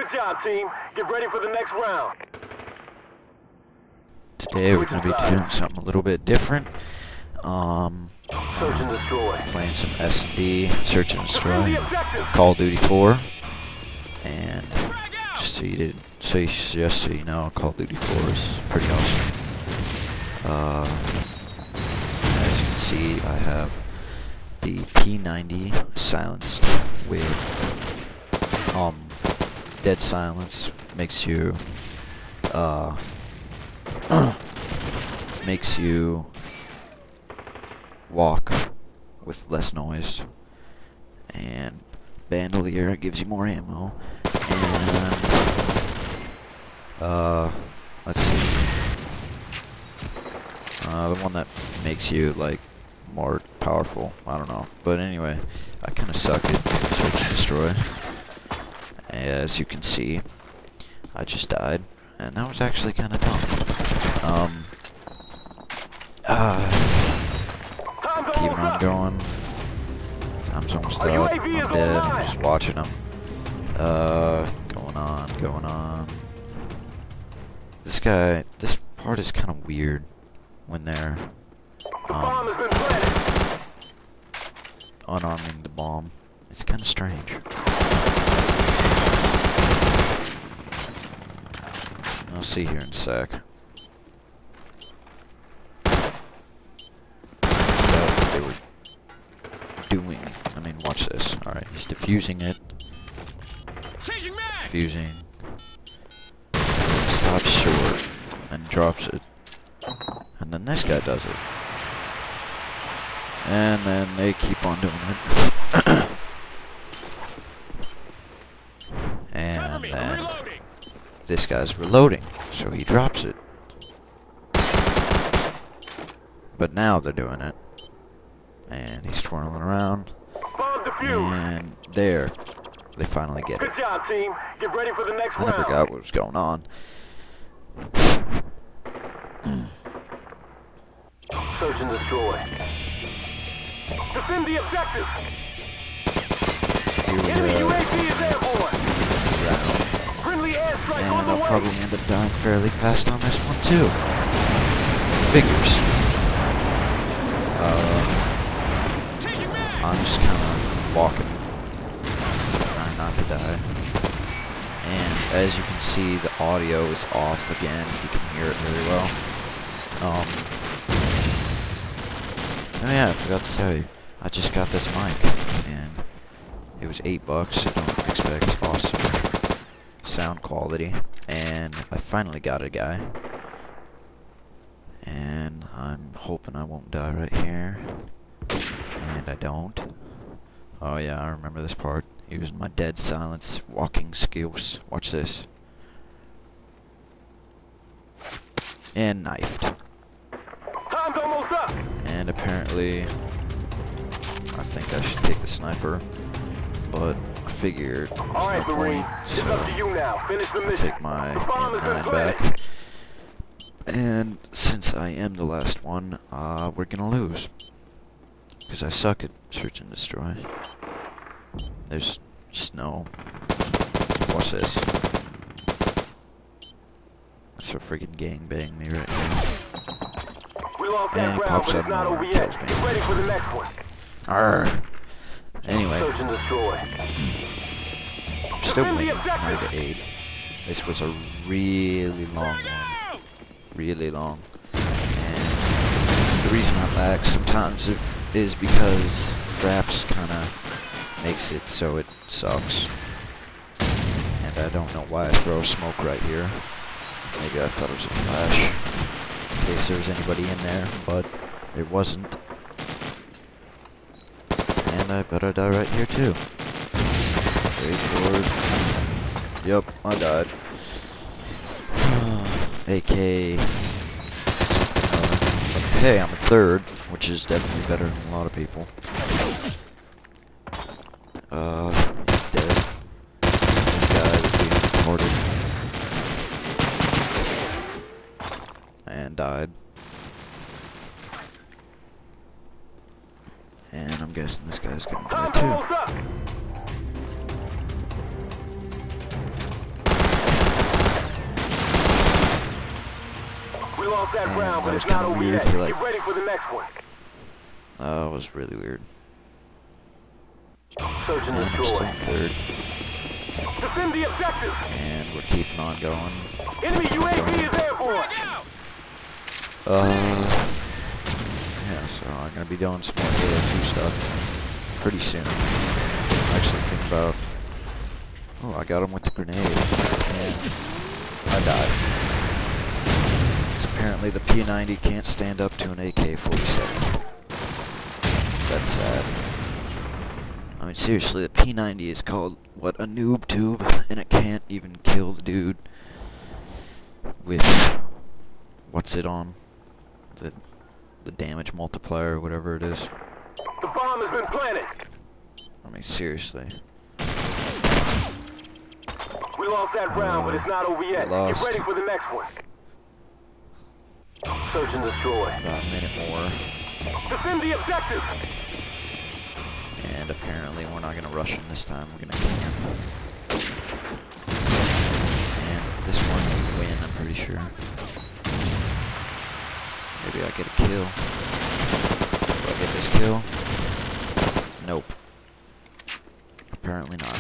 Good job, team. Get ready for the next round. Today we're going to be doing something a little bit different. Search and destroy. Playing some S&D, Search and Destroy, Call of Duty 4, and just so you know, Call of Duty 4 is pretty awesome. As you can see, I have the P90 silenced with dead silence. Makes you walk with less noise, and bandolier gives you more ammo, and let's see, the one that makes you like more powerful, I don't know, but anyway, I kind of suck at Search and Destroy. As you can see, I just died, and that was actually kind of dumb. Keeping on going. Time's almost up. I'm dead. I'm just watching them. Going on. This part is kind of weird when they're unarming the bomb. It's kind of strange. I'll see here in a sec. They were doing. I mean, watch this. Alright, he's defusing it. Defusing. Stops short and drops it. And then this guy does it. And then they keep on doing it. And then this guy's reloading, so he drops it. But now they're doing it. And he's twirling around. And there. They finally get it. Good job, team. Get ready for the next round. I forgot what was going on. Search and destroy. Defend the objective. Here we Enemy go. UAV is airborne. Friendly airstrike on And the I'll way. probably end up dying fairly fast on this one too. Figures. I'm just kind of walking, trying not to die. And as you can see, the audio is off again, if you can hear it very well. Oh yeah, I forgot to tell you, I just got this mic, and it was $8, so don't expect awesome sound quality. And I finally got a guy. And I'm hoping I won't die right here. And I don't. Oh yeah, I remember this part. Using my dead silence walking skills. Watch this. And knifed. Time's almost up. And apparently, I think I should take the sniper. But I figured there's Alright, no Marine. point, It's so up to you now. Finish the I'll mission. take my The bomb has been M9 planted. back. And since I am the last one, we're gonna lose. Because I suck at Search and Destroy. There's just no... Watch this. That's a freaking gangbang me right now. We lost And that he round, pops but up it's not nowhere over and yet. kills me. Get ready for the next one. Arrgh. Anyway, Search and destroy. still Defend the winning objective. 9-8. This was a really long one. Really long. And the reason I lag sometimes is because Fraps kind of makes it so it sucks. And I don't know why I throw smoke right here. Maybe I thought it was a flash, in case there was anybody in there, but there wasn't. And I better die right here too. Straightforward. Yep, I died. AK something or other. But hey, I'm a third, which is definitely better than a lot of people. He's dead. This guy was being recorded. And died. And I'm guessing this guy's gonna die Time's almost too. up. lost that And round, that but was it's not kinda over weird. yet. He, like- Get ready for the next one. It was really weird. Search and And I'm still destroy. in third. Defend the objective. And we're keeping on going. Enemy UAV is airborne. Yeah, so I'm gonna be doing some more Halo 2 stuff pretty soon. I'm actually thinking about... Oh, I got him with the grenade. And I died. So apparently the P90 can't stand up to an AK-47. That's sad. I mean, seriously, the P90 is called, what, a noob tube, and it can't even kill the dude with, what's it on? The damage multiplier, or whatever it is. The bomb has been planted. I mean, seriously. We lost that round, but it's not over yet. Lost. Get ready for the next one. Search and destroy. About a minute more. Defend the objective. And apparently we're not going to rush him this time. We're going to camp. And this one we win, I'm pretty sure. Maybe I get a kill. Do I get this kill? Nope. Apparently not.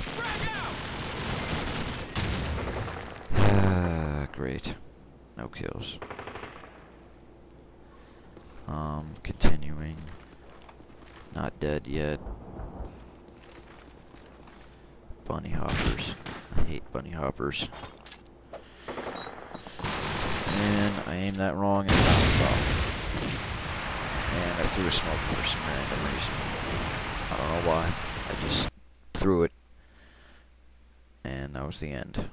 Great. No kills. Continuing. Not dead yet. Bunny hoppers. I hate bunny hoppers. And I aimed that wrong and it bounced off. And I threw a smoke for some random reason. I don't know why. I just threw it. And that was the end.